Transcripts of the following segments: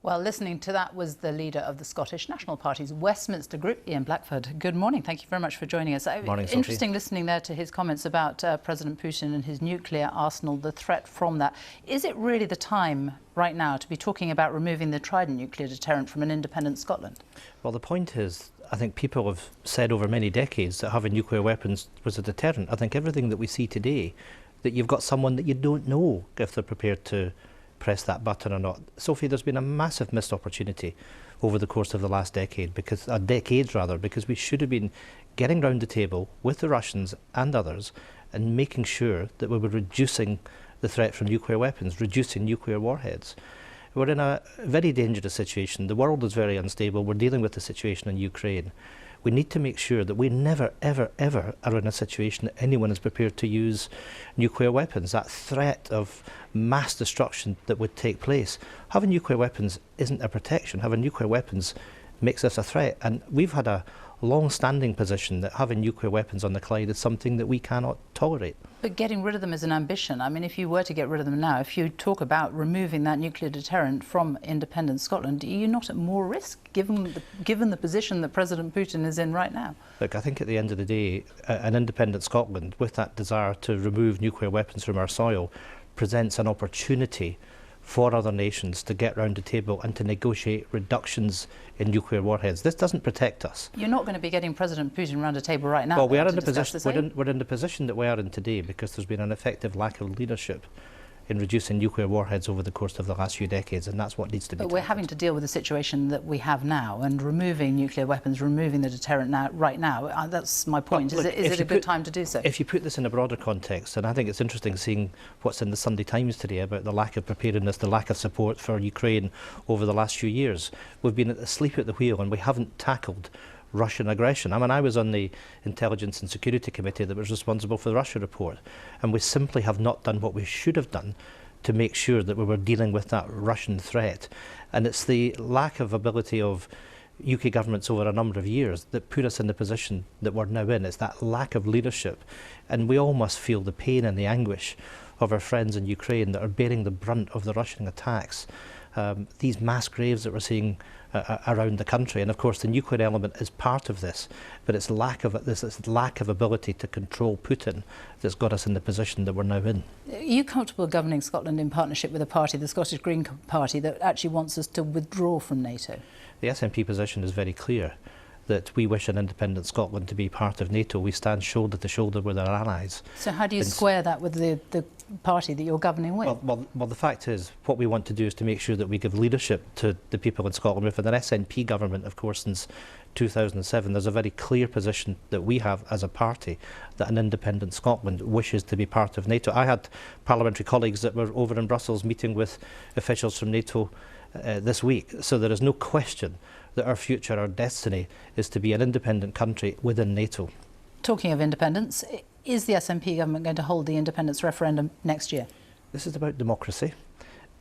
Well, listening to that was the leader of the Scottish National Party's Westminster Group, Ian Blackford. Good morning. Thank you very much for joining us. Morning, Sophie. Interesting listening there to his comments about President Putin and his nuclear arsenal, the threat from that. Is it really the time right now to be talking about removing the Trident nuclear deterrent from an independent Scotland? Well, the point is, I think people have said over many decades that having nuclear weapons was a deterrent. I think everything that we see today, that you've got someone that you don't know if they're prepared to press that button or not. Sophie, there's been a massive missed opportunity over the course of the last decade, because we should have been getting round the table with the Russians and others and making sure that we were reducing the threat from nuclear weapons, reducing nuclear warheads. We're in a very dangerous situation. The world is very unstable. We're dealing with the situation in Ukraine. We need to make sure that we never, ever, ever are in a situation that anyone is prepared to use nuclear weapons. That threat of mass destruction that would take place. Having nuclear weapons isn't a protection. Having nuclear weapons makes us a threat. And we've had a long-standing position that having nuclear weapons on the Clyde is something that we cannot tolerate. But getting rid of them is an ambition. I mean, if you were to get rid of them now, if you talk about removing that nuclear deterrent from independent Scotland, are you not at more risk, given the position that President Putin is in right now? Look, I think at the end of the day, an independent Scotland, with that desire to remove nuclear weapons from our soil, presents an opportunity for other nations to get round the table and to negotiate reductions in nuclear warheads. This doesn't protect us. You're not going to be getting President Putin round a table right now. Well, we are in the position. We're in the position that we are in today because there's been an effective lack of leadership in reducing nuclear warheads over the course of the last few decades, and that's what needs to be tackled. But we're having to deal with the situation that we have now, and removing nuclear weapons, removing the deterrent right now. That's my point. Well, look, is it a good time to do so? If you put this in a broader context, and I think it's interesting seeing what's in the Sunday Times today about the lack of preparedness, the lack of support for Ukraine over the last few years. We've been asleep at the wheel and we haven't tackled Russian aggression. I mean, I was on the Intelligence and Security Committee that was responsible for the Russia report, and we simply have not done what we should have done to make sure that we were dealing with that Russian threat. And it's the lack of ability of UK governments over a number of years that put us in the position that we're now in. It's that lack of leadership, and we all must feel the pain and the anguish of our friends in Ukraine that are bearing the brunt of the Russian attacks. These mass graves that we're seeing around the country, and of course the nuclear element is part of this, but it's lack of ability to control Putin that's got us in the position that we're now in. Are you comfortable governing Scotland in partnership with a party, the Scottish Green Party, that actually wants us to withdraw from NATO? The SNP position is very clear, that we wish an independent Scotland to be part of NATO. We stand shoulder to shoulder with our allies. So how do you square that with the party that you're governing with? Well, the fact is, what we want to do is to make sure that we give leadership to the people in Scotland. We've had an SNP government, of course, since 2007. There's a very clear position that we have as a party that an independent Scotland wishes to be part of NATO. I had parliamentary colleagues that were over in Brussels meeting with officials from NATO this week, so there is no question that our future, our destiny, is to be an independent country within NATO. Talking of independence, is the SNP government going to hold the independence referendum next year? This is about democracy,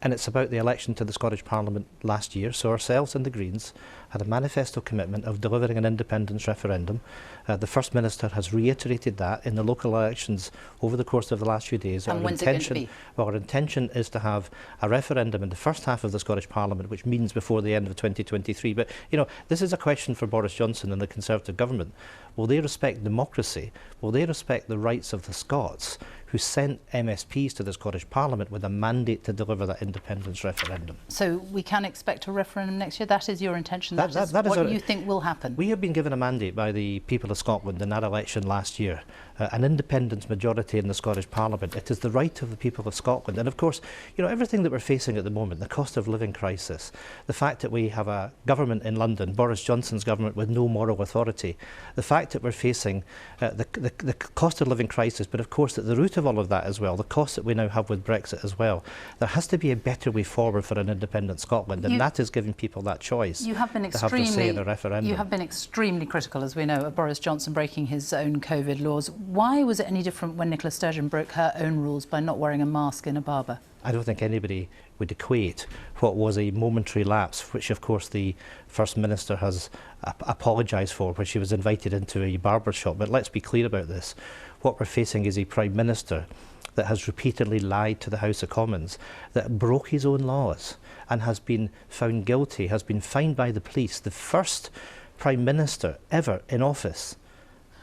and it's about the election to the Scottish Parliament last year. So ourselves and the Greens had a manifesto commitment of delivering an independence referendum. The First Minister has reiterated that in the local elections over the course of the last few days. And when's it going to be? Well, our intention is to have a referendum in the first half of the Scottish Parliament, which means before the end of 2023. But, you know, this is a question for Boris Johnson and the Conservative government. Will they respect democracy? Will they respect the rights of the Scots who sent MSPs to the Scottish Parliament with a mandate to deliver that independence referendum? So we can expect a referendum next year? That is your intention? That is what you think will happen? We have been given a mandate by the people of Scotland in that election last year, an independence majority in the Scottish Parliament. It is the right of the people of Scotland. And of course, you know, everything that we're facing at the moment, the cost of living crisis, the fact that we have a government in London, Boris Johnson's government, with no moral authority, the fact that we're facing the cost of living crisis, but of course at the root of all of that as well, the cost that we now have with Brexit as well, there has to be a better way forward for an independent Scotland, and that is giving people that choice. You have been extremely critical, as we know, of Boris Johnson breaking his own COVID laws. Why was it any different when Nicola Sturgeon broke her own rules by not wearing a mask in a barber? I don't think anybody would equate what was a momentary lapse, which of course the First Minister has apologised for when she was invited into a barber shop. But let's be clear about this. What we're facing is a Prime Minister that has repeatedly lied to the House of Commons, that broke his own laws and has been found guilty, has been fined by the police, the first Prime Minister ever in office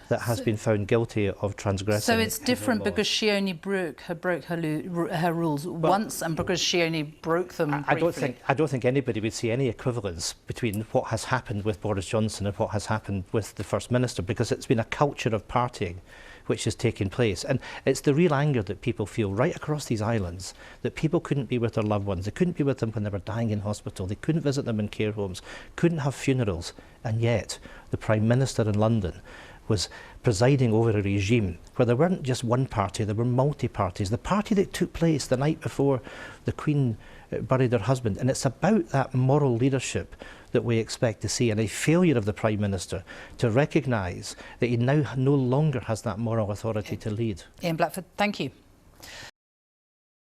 that has been found guilty of transgressing. So it's different because she only broke her rules once, and because she only broke them briefly. I don't think anybody would see any equivalence between what has happened with Boris Johnson and what has happened with the First Minister, because it's been a culture of partying which has taken place. And it's the real anger that people feel right across these islands, that people couldn't be with their loved ones, they couldn't be with them when they were dying in hospital, they couldn't visit them in care homes, couldn't have funerals, and yet the Prime Minister in London was presiding over a regime where there weren't just one party, there were multi-parties. The party that took place the night before the Queen buried her husband, and it's about that moral leadership that we expect to see, and a failure of the Prime Minister to recognise that he now no longer has that moral authority to lead. Ian Blackford, thank you.